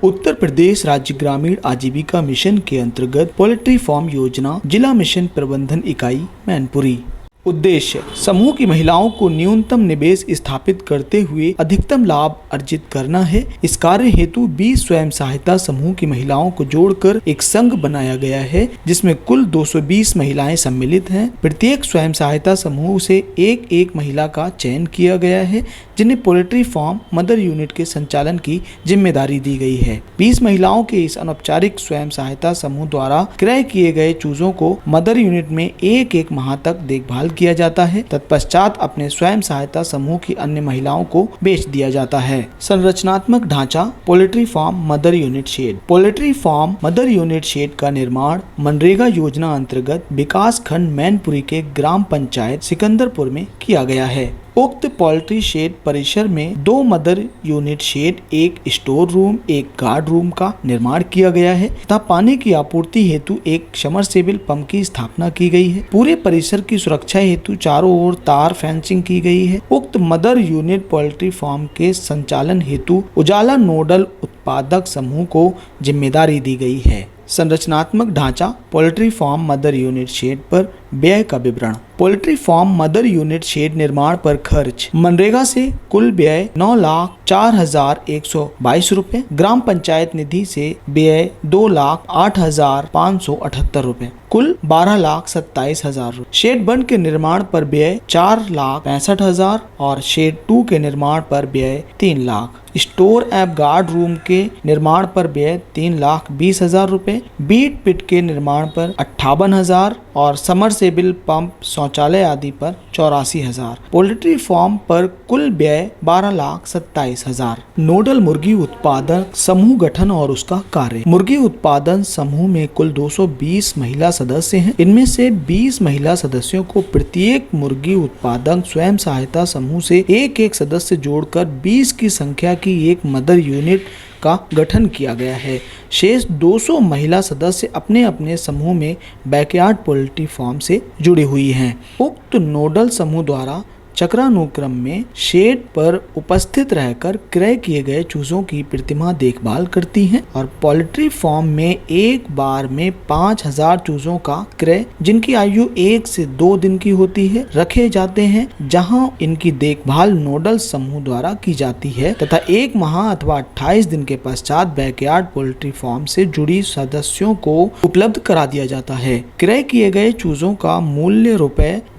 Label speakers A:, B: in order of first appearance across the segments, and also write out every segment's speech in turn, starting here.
A: उत्तर प्रदेश राज्य ग्रामीण आजीविका मिशन के अंतर्गत पोल्ट्री फार्म योजना जिला मिशन प्रबंधन इकाई मैनपुरी। उद्देश्य समूह की महिलाओं को न्यूनतम निवेश स्थापित करते हुए अधिकतम लाभ अर्जित करना है। इस कार्य हेतु 20 स्वयं सहायता समूह की महिलाओं को जोड़कर एक संघ बनाया गया है, जिसमें कुल 220 महिलाएं सम्मिलित हैं। प्रत्येक स्वयं सहायता समूह से एक महिला का चयन किया गया है, जिन्हें पोल्ट्री फार्म मदर यूनिट के संचालन की जिम्मेदारी दी गई है। 20 महिलाओं के इस अनौपचारिक स्वयं सहायता समूह द्वारा क्रय किए गए चूजों को मदर यूनिट में एक माह तक देखभाल किया जाता है। तत्पश्चात अपने स्वयं सहायता समूह की अन्य महिलाओं को बेच दिया जाता है। संरचनात्मक ढांचा poultry farm mother unit shed. Poultry farm mother unit shed का निर्माण मनरेगा योजना अंतर्गत विकास खंड मैनपुरी के ग्राम पंचायत सिकंदरपुर में किया गया है। उक्त पोल्ट्री शेड परिसर में 2 मदर यूनिट शेड, एक स्टोर रूम, एक गार्ड रूम का निर्माण किया गया है तथा पानी की आपूर्ति हेतु एक समरसेबल पंप की स्थापना की गई है। पूरे परिसर की सुरक्षा हेतु चारों ओर तार फेंसिंग की गई है। उक्त मदर यूनिट पोल्ट्री फार्म के संचालन हेतु उजाला नोडल उत्पादक समूह को जिम्मेदारी दी गई है। संरचनात्मक ढांचा poultry farm mother unit shed पर व्यय का विवरण। Poultry farm mother unit shed निर्माण पर खर्च मनरेगा से कुल व्यय 9,04,122 रुपए, ग्राम पंचायत निधि से व्यय 2,08,578 रुपए, कुल 12,27,000 रुपए। शेड 1 के निर्माण पर व्यय 4,65,000 और शेड 2 के निर्माण पर व्यय 3 लाख। स्टोर एवं गार्ड रूम के निर्माण पर व्यय 3,20,000 रुपए, बीट पिट के निर्माण पर 58,000 और समरसेबल पंप शौचालय आदि पर 84,000। पोल्ट्री फार्म पर कुल व्यय 12,27,000। नोडल मुर्गी उत्पादन समूह गठन और उसका कार्य। मुर्गी उत्पादन समूह में कुल 220 महिला सदस्य हैं। इनमें से 20 महिला सदस्यों को प्रत्येक मुर्गी उत्पादन स्वयं सहायता समूह से एक सदस्य जोड़कर 20 की संख्या की एक मदर यूनिट का गठन किया गया है। शेष 200 महिला सदस्य अपने अपने समूह में बैकयार्ड पोल्ट्री फार्म से जुड़ी हुई हैं। उक्त नोडल समूह द्वारा चक्रानुक्रम में शेड पर उपस्थित रहकर क्रय किए गए चूजों की प्रतिमा देखभाल करती हैं और पोल्ट्री फार्म में एक बार में 5,000 चूजों का क्रय, जिनकी आयु 1 से 2 दिन की होती है, रखे जाते हैं, जहां इनकी देखभाल नोडल समूह द्वारा की जाती है तथा 1 माह अथवा 28 दिन के पश्चात बैकयार्ड पोल्ट्री फार्म से जुड़ी सदस्यों को उपलब्ध करा दिया जाता है। क्रय किए गए चूजों का मूल्य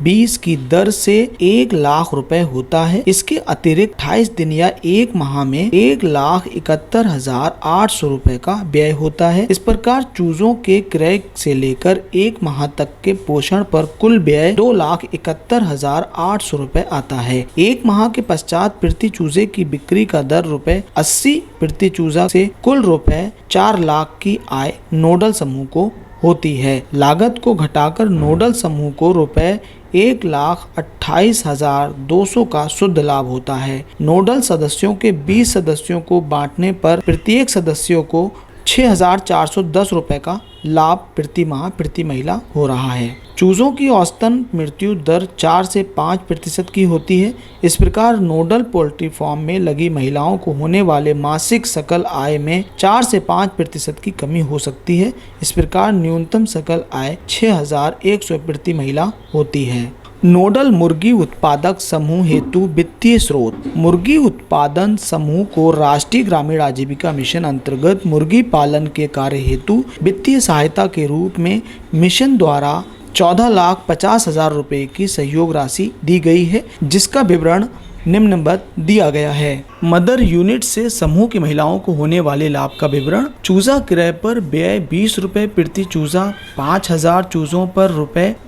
A: ₹20 की दर से 1 लाख रुपए होता है। इसके अतिरिक्त 28 दिन या 1 माह में 1,71,800 रुपए का व्यय होता है। इस प्रकार चूजों के क्रय से लेकर 1 माह तक के पोषण पर कुल व्यय 2,71,800 रुपए आता है। 1 माह के पश्चात प्रति चूजे की बिक्री का दर ₹80 प्रति चूजा से कुल ₹4 लाख की आय नोडल समूह को होती है। लागत को घटाकर नोडल समूह को ₹1,28,200 का शुद्ध लाभ होता है। नोडल सदस्यों के 20 सदस्यों को बांटने पर प्रत्येक सदस्यों को 6,410 रुपए का लाभ प्रति माह प्रति महिला हो रहा है। चूजों की औसतन मृत्यु दर 4 से 5% की होती है। इस प्रकार नोडल पोल्ट्री फार्म में लगी महिलाओं को होने वाले मासिक सकल आय में 4 से 5% की कमी हो सकती है। इस प्रकार न्यूनतम सकल आय 6,100 प्रति महिला होती है। नोडल मुर्गी उत्पादक समूह हेतु वित्तीय स्रोत। मुर्गी उत्पादन समूह को राष्ट्रीय ग्रामीण आजीविका मिशन अंतर्गत मुर्गी पालन के कार्य हेतु वित्तीय सहायता के रूप में मिशन द्वारा 14,50,000 रुपए की सहयोग राशि दी गई है, जिसका विवरण निम्नवत दिया गया है। मदर यूनिट से समूह की महिलाओं को होने वाले लाभ का विवरण। चूजा क्रय पर व्यय 20 रुपए प्रति चूजा, 5,000 चूजों पर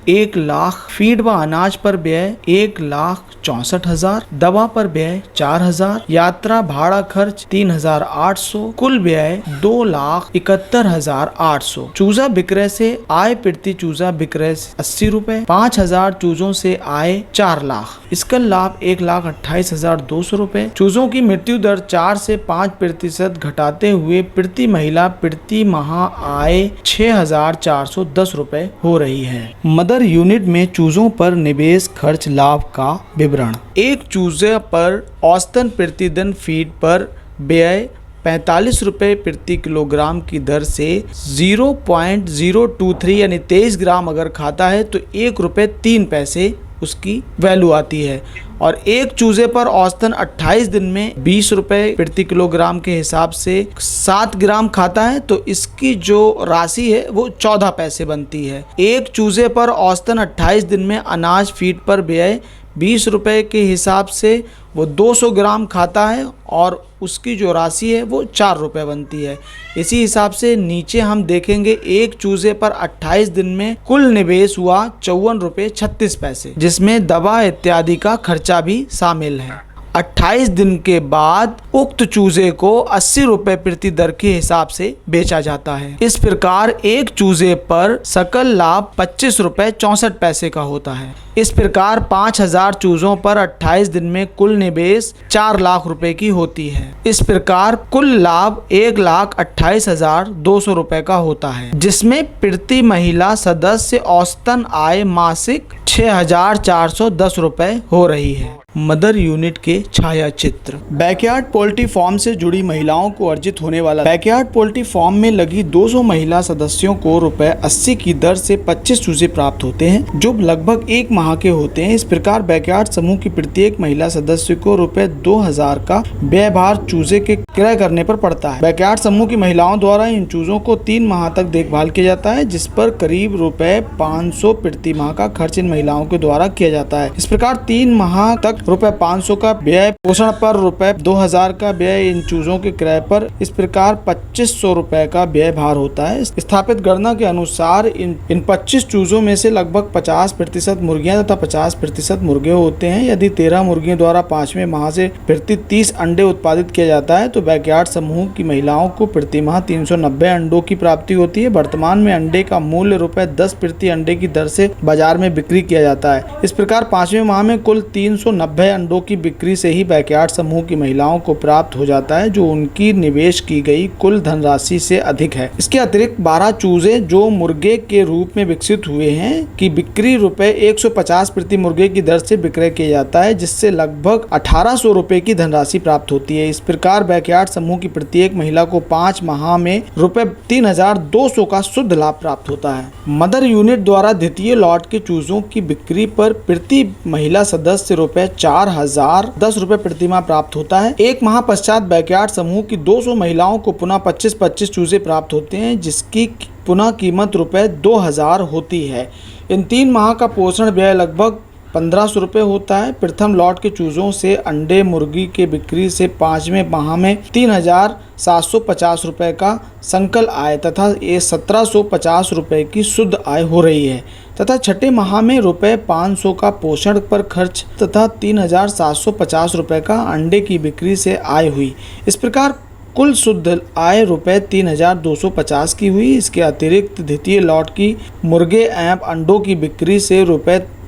A: ₹1 लाख, फीड व अनाज पर व्यय 1,64,000, दवा पर व्यय 4,000, यात्रा भाड़ा खर्च 3,800, कुल व्यय 2,71,800। चूजा विक्रय से आय प्रति चूजा विक्रय 80 रुपए, 5,000 चूजों से आय 4 लाख। इसका लाभ 1,28,200 रुपए। चूजों की मृत्यु दर 4 से 5% घटाते हुए प्रति महिला प्रति माह आय 6,410 रुपए हो रही है। मदर यूनिट में चूजों पर निवेश खर्च लाभ का विवरण। एक चूजे पर औसतन प्रतिदिन फीड पर व्यय 45 रुपये प्रति किलोग्राम की दर से 0.023 यानी 23 ग्राम अगर खाता है तो 1 रुपये 3 पैसे उसकी वैल्यू आती है। और एक चूजे पर औसतन 28 दिन में 20 रुपये प्रति किलोग्राम के हिसाब से 7 ग्राम खाता है तो इसकी जो राशि है वो 14 पैसे बनती है। एक चूजे पर औसतन 28 दिन में अनाज फीड पर व्यय 20 रुपये के हिसाब से वो 200 ग्राम खाता है और उसकी जो राशि है वो 4 रुपये बनती है। इसी हिसाब से नीचे हम देखेंगे एक चूजे पर 28 दिन में कुल निवेश हुआ 54 रुपये 36 पैसे, जिसमें दवा इत्यादि का खर्चा भी शामिल है। 28 दिन के बाद उक्त चूजे को 80 रुपये प्रति दर के हिसाब से बेचा जाता है। इस प्रकार एक चूजे पर सकल लाभ 25 रुपये 64 पैसे का होता है। इस प्रकार 5000 चूजों पर 28 दिन में कुल निवेश 4 लाख रुपए की होती है। इस प्रकार कुल लाभ 1,28,200 रुपए का होता है, जिसमें प्रति महिला सदस्य औसतन आय मासिक 6,410 रुपए हो रही है। मदर यूनिट के छाया चित्र। बैकयार्ड पोल्ट्री फार्म से जुड़ी महिलाओं को अर्जित होने वाला। बैकयार्ड पोल्ट्री फार्म में लगी 200 महिला सदस्यों को ₹80 की दर से 25 चूजे प्राप्त होते हैं, जो लगभग 1 माह के होते हैं। इस प्रकार बैकयार्ड समूह की प्रत्येक महिला सदस्य को ₹2000 का व्यय भार चूजे के क्रय करने पर पड़ता है। बैकयार्ड समूह की महिलाओं द्वारा इन चूजों को 3 माह तक देखभाल किया जाता है, जिस पर करीब ₹500 प्रति माह का खर्च इन महिलाओं के द्वारा किया जाता है। इस प्रकार 3 माह तक ₹500 का व्यय पोषण पर, ₹2000 का व्यय इन चूजों के क्रय पर, इस प्रकार 2500 रुपए का व्यय भार होता है। स्थापित गणना के अनुसार इन 25 चूजों में से लगभग 50% मुर्गियां तथा 50% मुर्गे होते हैं। यदि 13 मुर्गियों द्वारा 5वें माह से प्रति 30 अंडे उत्पादित किया जाता है तो बैकयार्ड समूह की महिलाओं को प्रति माह 390 अंडों की प्राप्ति होती है। वर्तमान में अंडे का मूल्य ₹10 प्रति अंडे की दर से बाजार में बिक्री किया जाता है। इस प्रकार 5वें माह में कुल 390 अंडों की बिक्री से ही बैकयार्ड समूह की महिलाओं को प्राप्त हो जाता है, जो उनकी निवेश की गई कुल धनराशि से अधिक है। इसके अतिरिक्त 12 चूजे जो मुर्गे के रूप में विकसित हुए हैं की बिक्री ₹150 प्रति मुर्गे की दर से विक्रय किया जाता है, जिससे लगभग 1800 रुपए की धनराशि प्राप्त होती है। इस प्रकार बैकयार्ड समूह की प्रत्येक महिला को 5 माह में ₹3200 का शुद्ध लाभ प्राप्त होता है। मदर यूनिट द्वारा द्वितीय लॉट के चूजों की बिक्री पर प्रति महिला सदस्य ₹4010 रुपए प्रति माह प्राप्त होता है। 1 माह पश्चात बैकयार्ड समूह की 200 महिलाओं को पुनः 25-25 चूजे प्राप्त होते हैं, जिसकी पुनः कीमत ₹2000 होती है। इन 3 माह का पोषण व्यय लगभग 1500 रुपये होता है। प्रथम लॉट के चूजों से अंडे मुर्गी के बिक्री से 5वें माह में 3750 रुपये का संकल आय तथा 1750 रुपये की शुद्ध आय हो रही है, तथा छठे माह में ₹500 का पोषण पर खर्च तथा 3750 रुपये का अंडे की बिक्री से आय हुई। इस प्रकार कुल शुद्ध आय ₹3250 की हुई। इसके अतिरिक्त द्वितीय लॉट की मुर्गे एवं अंडों की बिक्री से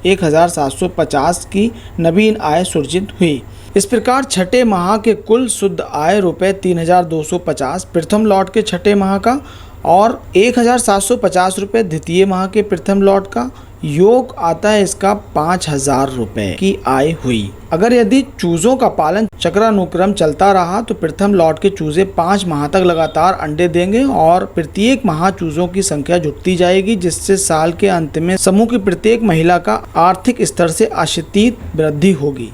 A: ₹1750 की नवीन आय सृजित हुई। इस प्रकार छठे माह के कुल शुद्ध आय ₹3250 प्रथम लॉट के छठे माह का और 1750 रुपये द्वितीय माह के प्रथम लॉट का योग आता है इसका 5000 रुपये की आय हुई। अगर यदि चूजों का पालन चक्रानुक्रम चलता रहा तो प्रथम लॉट के चूजे 5 माह तक लगातार अंडे देंगे और प्रत्येक माह चूजों की संख्या जुटती जाएगी, जिससे साल के अंत में समूह की प्रत्येक महिला का आर्थिक स्तर से आशातीत वृद्धि होगी।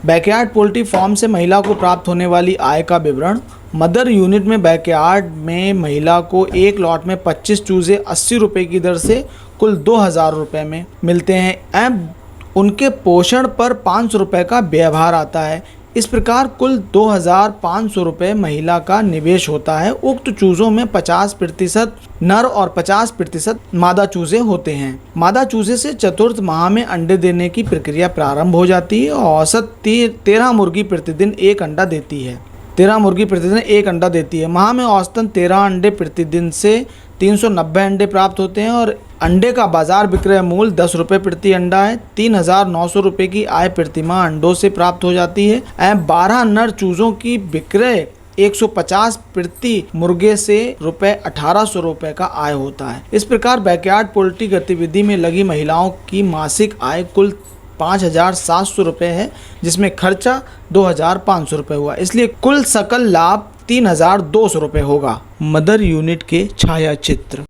A: बैकयार्ड पोल्ट्री फार्म से महिला को प्राप्त होने वाली आय का विवरण। मदर यूनिट में बैकयार्ड में महिला को एक लॉट में 25 चूजे 80 रुपये की दर से कुल 2000 रुपये में मिलते हैं एवं उनके पोषण पर 500 रुपये का व्यवहार आता है। इस प्रकार कुल 2500 रुपये महिला का निवेश होता है। उक्त चूजों में 50% नर और 50% मादा चूजे होते हैं। मादा चूजे से चतुर्थ माह में अंडे देने की प्रक्रिया प्रारंभ हो जाती है और औसत 13 मुर्गी प्रतिदिन 1 अंडा देती है। 13 मुर्गी प्रतिदिन 1 अंडा देती है। माह में औसतन 13 अंडे प्रतिदिन से 390 अंडे प्राप्त होते हैं और अंडे का बाजार विक्रय मूल्य 10 रुपये प्रति अंडा है। 3900 रुपये की आय प्रति माह अंडों से प्राप्त हो जाती है एवं 12 नर चूजों की विक्रय 150 प्रति मुर्गे से ₹1800 रुपये का आय होता है। इस प्रकार बैकयार्ड पोल्ट्री गतिविधि में लगी महिलाओं की मासिक आय कुल 5700 रुपये है, जिसमें खर्चा 2500 रुपये हुआ। इसलिए कुल सकल लाभ 3,200 रुपये होगा। मदर यूनिट के छाया चित्र।